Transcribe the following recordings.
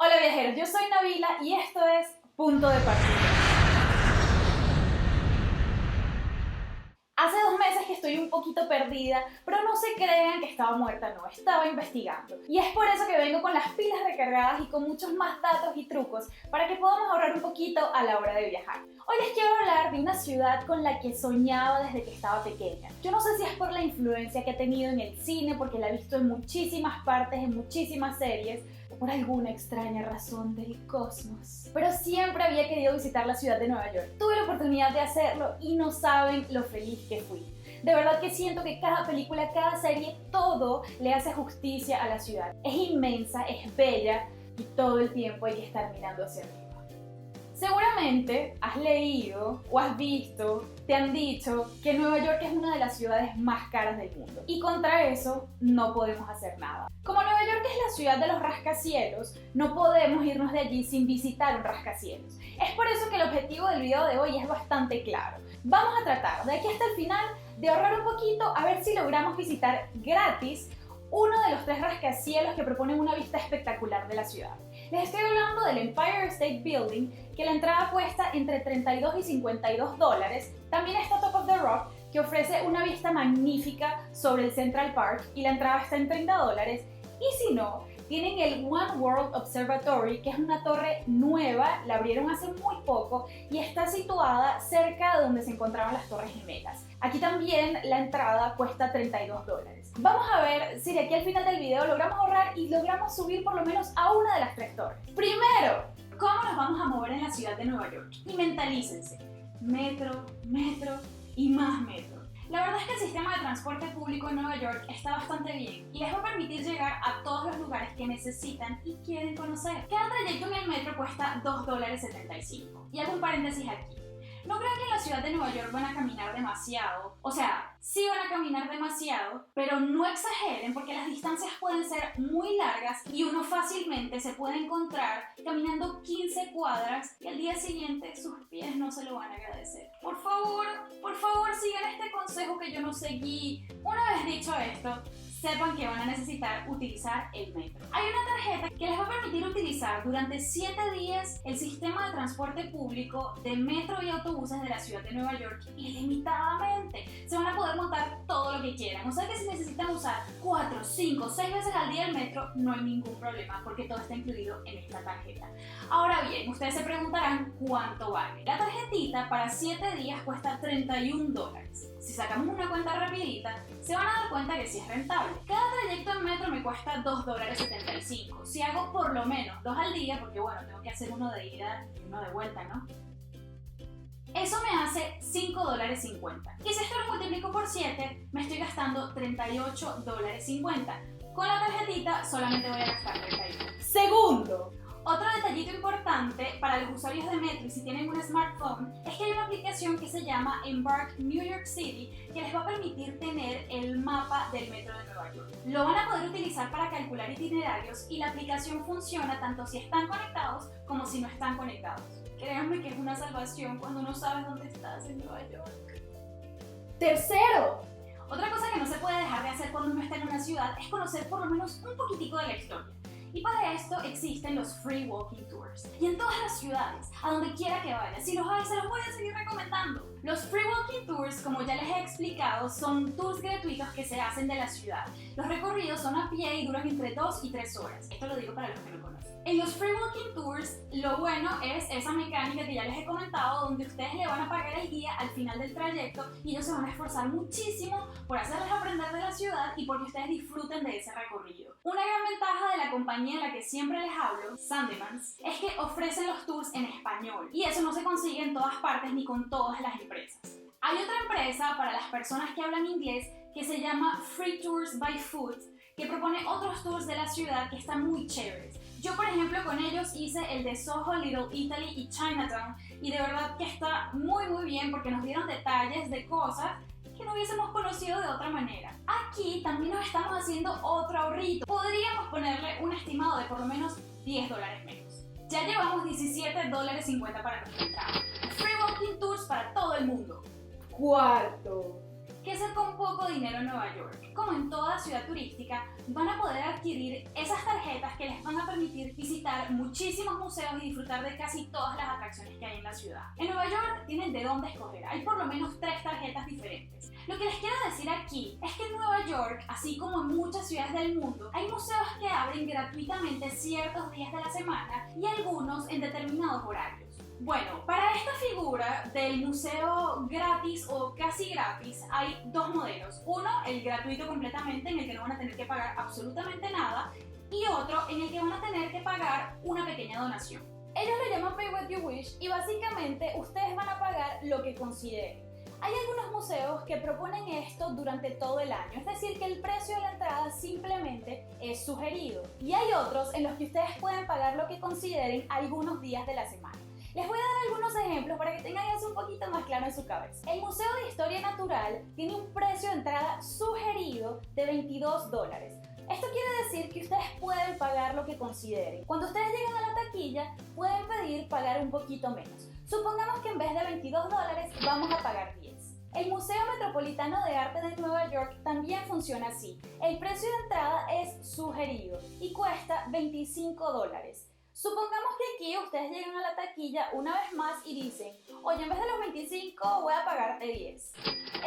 Hola viajeros, yo soy Nabila y esto es Punto de Partida. Hace 2 meses que estoy un poquito perdida, pero no se crean que estaba muerta, no, estaba investigando. Y es por eso que vengo con las pilas recargadas y con muchos más datos y trucos para que podamos ahorrar un poquito a la hora de viajar. Hoy les quiero hablar de una ciudad con la que soñaba desde que estaba pequeña. Yo no sé si es por la influencia que ha tenido en el cine, porque la he visto en muchísimas partes, en muchísimas series, o por alguna extraña razón del cosmos. Pero siempre había querido visitar la ciudad de Nueva York. Tuve la oportunidad de hacerlo y no saben lo feliz que fui. De verdad que siento que cada película, cada serie, todo le hace justicia a la ciudad. Es inmensa, es bella y todo el tiempo hay que estar mirando hacia arriba. Seguramente has leído o has visto, te han dicho que Nueva York es una de las ciudades más caras del mundo. Y contra eso no podemos hacer nada. Como Nueva York es la ciudad de los rascacielos, no podemos irnos de allí sin visitar un rascacielos. Es por eso que el objetivo del video de hoy es bastante claro. Vamos a tratar de aquí hasta el final de ahorrar un poquito a ver si logramos visitar gratis uno de los 3 rascacielos que proponen una vista espectacular de la ciudad. Les estoy hablando del Empire State Building, que la entrada cuesta entre 32 y 52 dólares. También está Top of the Rock, que ofrece una vista magnífica sobre el Central Park y la entrada está en 30 dólares. Y si no, tienen el One World Observatory, que es una torre nueva, la abrieron hace muy poco y está situada cerca de donde se encontraban las Torres Gemelas. Aquí también la entrada cuesta 32 dólares. Vamos a ver si de aquí al final del video logramos ahorrar y logramos subir por lo menos a una de las 3 torres. Primero, ¿cómo nos vamos a mover en la ciudad de Nueva York? Y mentalícense, metro, metro y más metro. La verdad es que el sistema de transporte público en Nueva York está bastante bien y les va a permitir llegar a todos los lugares que necesitan y quieren conocer. Cada trayecto en el metro cuesta $2.75. Y hago un paréntesis aquí. No crean que en la ciudad de Nueva York van a caminar demasiado. O sea, sí van a caminar demasiado, pero no exageren porque las distancias pueden ser muy largas y uno fácilmente se puede encontrar caminando 15 cuadras y al día siguiente sus pies no se lo van a agradecer. Por favor, sigan este consejo que yo no seguí. Una vez dicho esto, sepan que van a necesitar utilizar el metro. Hay una tarjeta que les va a permitir utilizar durante 7 días el sistema de transporte público de metro y autobuses de la ciudad de Nueva York ilimitadamente. Se van a poder montar todo lo que quieran. O sea que si necesitan usar 4, 5, 6 veces al día el metro, no hay ningún problema porque todo está incluido en esta tarjeta. Ahora bien, ustedes se preguntarán cuánto vale. La tarjetita para 7 días cuesta 31 dólares. Si sacamos una cuenta rapidita, se van a dar cuenta que sí es rentable. Cada trayecto en metro me cuesta $2.75. Si hago por lo menos 2 al día, porque bueno, tengo que hacer uno de ida y uno de vuelta, ¿no? Eso me hace $5.50. Y si esto lo multiplico por 7, me estoy gastando $38.50. Con la tarjetita solamente voy a gastar 31. Segundo, otro detallito importante para los usuarios de metro y si tienen un smartphone es que hay una aplicación que se llama Embark New York City que les va a permitir tener el mapa del metro de Nueva York. Lo van a poder utilizar para calcular itinerarios y la aplicación funciona tanto si están conectados como si no están conectados. Créanme que es una salvación cuando no sabes dónde estás en Nueva York. Tercero, otra cosa que no se puede dejar de hacer cuando uno está en una ciudad es conocer por lo menos un poquitico de la historia. Y para esto existen los Free Walking Tours. Y en todas las ciudades, a donde quiera que vayan, si los hay, se los voy a seguir recomendando. Los Free Walking Tours, como ya les he explicado, son tours gratuitos que se hacen de la ciudad. Los recorridos son a pie y duran entre 2 y 3 horas. Esto lo digo para los que no conocen. En los Free Walking Tours, lo bueno es esa mecánica que ya les he comentado, donde ustedes le van a pagar el guía al final del trayecto y ellos se van a esforzar muchísimo por hacerles aprender de la ciudad y porque ustedes disfruten de ese recorrido. Una gran ventaja de la compañía de la que siempre les hablo, Sandemans, es que ofrecen los tours en español y eso no se consigue en todas partes ni con todas las empresas. Hay otra empresa para las personas que hablan inglés que se llama Free Tours by Food, que propone otros tours de la ciudad que están muy chéveres. Yo, por ejemplo, con ellos hice el de Soho, Little Italy y Chinatown y de verdad que está muy bien porque nos dieron detalles de cosas que no hubiésemos conocido de otra manera. Aquí también nos estamos haciendo otro ahorrito. Podríamos ponerle un estimado de por lo menos $10 menos. Ya llevamos $17.50 para nuestra entrada. Free Walking Tours para todo el mundo. Cuarto, ¿Qué hacer con poco dinero en Nueva York? Como en toda ciudad turística, van a poder adquirir esas tarjetas que les van a permitir visitar muchísimos museos y disfrutar de casi todas las atracciones que hay en la ciudad. En Nueva York tienen de dónde escoger, hay por lo menos 3 tarjetas diferentes. Lo que les quiero decir aquí es que en Nueva York, así como en muchas ciudades del mundo, hay museos que abren gratuitamente ciertos días de la semana y algunos en determinados horarios. Bueno, para esta figura del museo gratis o casi gratis hay 2 modelos. Uno, el gratuito completamente, en el que no van a tener que pagar absolutamente nada, y otro en el que van a tener que pagar una pequeña donación. Ellos lo llaman Pay What You Wish y básicamente ustedes van a pagar lo que consideren. Hay algunos museos que proponen esto durante todo el año, es decir, que el precio de la entrada simplemente es sugerido. Y hay otros en los que ustedes pueden pagar lo que consideren algunos días de la semana. Les voy a dar algunos ejemplos para que tengan eso un poquito más claro en su cabeza. El Museo de Historia Natural tiene un precio de entrada sugerido de $22. Esto quiere decir que ustedes pueden pagar lo que consideren. Cuando ustedes lleguen a la taquilla, pueden pedir pagar un poquito menos. Supongamos que en vez de $22 vamos a pagar 10. El Museo Metropolitano de Arte de Nueva York también funciona así. El precio de entrada es sugerido y cuesta $25. Supongamos que aquí ustedes llegan a la taquilla una vez más y dicen, oye, en vez de los 25 voy a pagarte 10.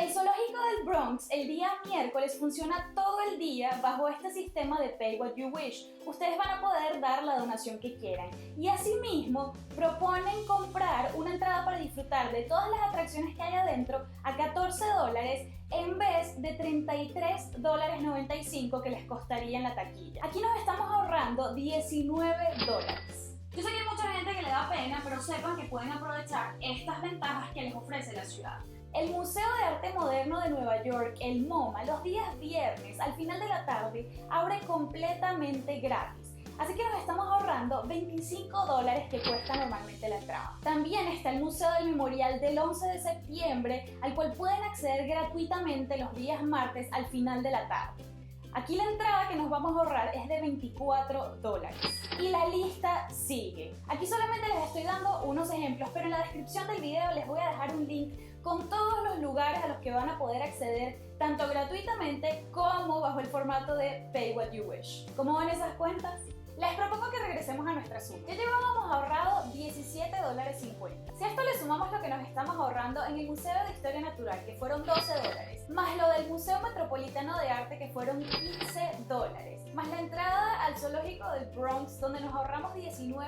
El zoológico del Bronx el día miércoles funciona todo el día bajo este sistema de Pay What You Wish. Ustedes van a poder dar la donación que quieran. Y asimismo proponen comprar una entrada para disfrutar de todas las atracciones que hay adentro a $14 en vez de $33.95 que les costaría en la taquilla. Aquí nos estamos ahorrando $19. Yo sé que hay mucha gente que le da pena, pero sepan que pueden aprovechar estas ventajas que les ofrece la ciudad. El Museo de Arte Moderno de Nueva York, el MoMA, los días viernes al final de la tarde abre completamente gratis. Así que nos estamos ahorrando $25 que cuesta normalmente la entrada. También está el Museo del Memorial del 11 de septiembre, al cual pueden acceder gratuitamente los días martes al final de la tarde. Aquí la entrada que nos vamos a ahorrar es de $24. Y la lista sigue. Aquí solamente les estoy dando unos ejemplos, pero en la descripción del video les voy a dejar un link con todos los lugares a los que van a poder acceder, tanto gratuitamente como bajo el formato de Pay What You Wish. ¿Cómo van esas cuentas? Les propongo que regresemos a nuestra suma. Ya llevábamos ahorrado $17.50. Si a esto le sumamos lo que nos estamos ahorrando en el Museo de Historia Natural, que fueron $12, más lo del Museo Metropolitano de Arte, que fueron $15, más la entrada al zoológico del Bronx, donde nos ahorramos $19,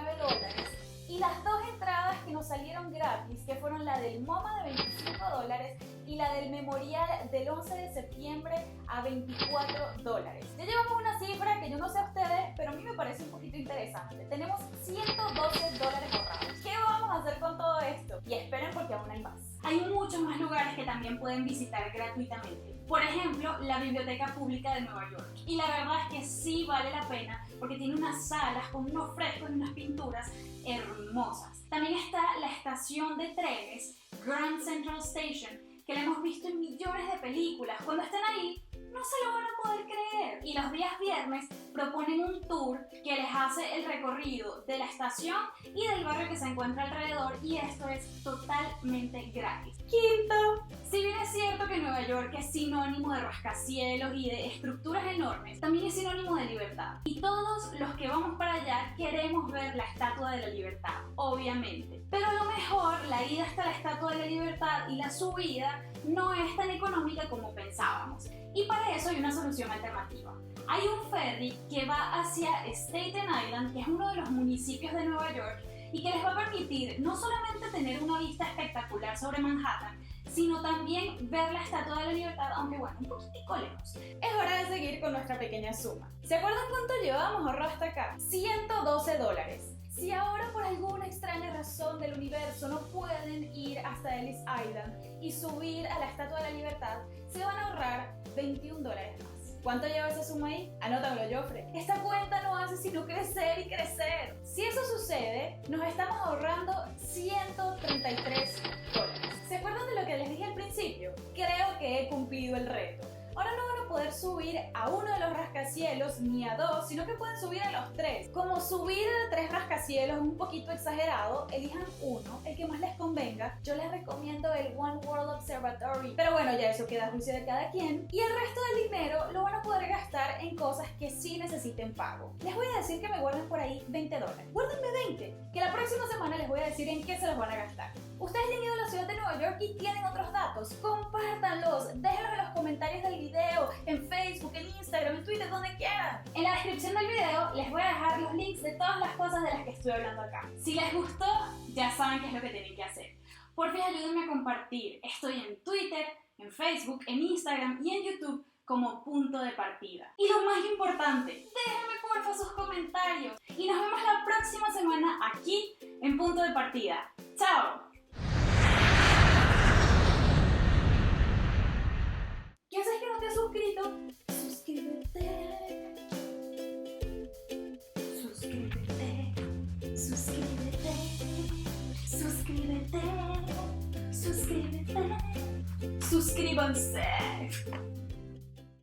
y las 2 entradas que nos salieron gratis, que fueron la del MoMA de $25 y la del Memorial del 11 de septiembre a $24. Ya llevamos una cifra que yo no sé a ustedes, pero a mí me parece un poquito interesante. Tenemos $112 ahorrados. ¿Qué vamos a hacer con todo esto? Y esperen porque aún hay más. Hay muchos más lugares que también pueden visitar gratuitamente. Por ejemplo, la Biblioteca Pública de Nueva York. Y la verdad es que sí vale la pena porque tiene unas salas con unos frescos y unas pinturas hermosas. También está la estación de trenes Grand Central Station, que la hemos visto en millones de películas. Cuando estén ahí, no se lo van a poder creer. Y los días viernes proponen un tour que les hace el recorrido de la estación y del barrio que se encuentra alrededor, y esto es totalmente gratis. Quinto, si bien es cierto que Nueva York es sinónimo de rascacielos y de estructuras enormes, también es sinónimo de libertad. Y todos los que vamos para allá queremos ver la Estatua de la Libertad, obviamente. Pero a lo mejor la ida hasta la Estatua de la Libertad y la subida no es tan económica como pensábamos. Y para eso hay una solución alternativa. Hay un ferry que va hacia Staten Island, que es uno de los municipios de Nueva York, y que les va a permitir no solamente tener una vista espectacular sobre Manhattan, sino también ver la Estatua de la Libertad, aunque bueno, un poquitico lejos. Es hora de seguir con nuestra pequeña suma. ¿Se acuerdan cuánto llevábamos ahorrado hasta acá? $112. Si ahora por alguna extraña razón del universo no pueden ir hasta Ellis Island y subir a la Estatua de la Libertad, se van a ahorrar $21 más. ¿Cuánto lleva esa suma ahí? Anótamelo, Joffre. Esta cuenta no hace sino crecer y crecer. Si eso sucede, nos estamos ahorrando $133. ¿Se acuerdan de lo que les dije al principio? Creo que he cumplido el reto. ahora no van a poder subir a uno de los rascacielos ni a dos, sino que pueden subir a los tres. Como subir a 3 rascacielos es un poquito exagerado, elijan uno, el que más les convenga. Yo les recomiendo el One World Observatory, pero bueno, ya eso queda a juicio de cada quien. Y el resto del dinero lo van a poder gastar en cosas que sí necesiten pago. Les voy a decir que me guarden por ahí $20. Guárdenme 20, que la próxima semana les voy a decir en qué se los van a gastar. Ustedes han ido a la ciudad de Nueva York y tienen otros datos, compártanlos, déjenlos en los comentarios del video, en Facebook, en Instagram, en Twitter, donde quieran. En la descripción del video les voy a dejar los links de todas las cosas de las que estoy hablando acá. Si les gustó, ya saben qué es lo que tienen que hacer. Porfa, ayúdenme a compartir. Estoy en Twitter, en Facebook, en Instagram y en YouTube como Punto de Partida. Y lo más importante, déjenme porfa sus comentarios. Y nos vemos la próxima semana aquí en Punto de Partida. ¡Chao! ¿Qué haces que no te has suscrito? Suscríbete. Suscríbete. Suscríbete. Suscríbete. Suscríbete. Suscríbanse.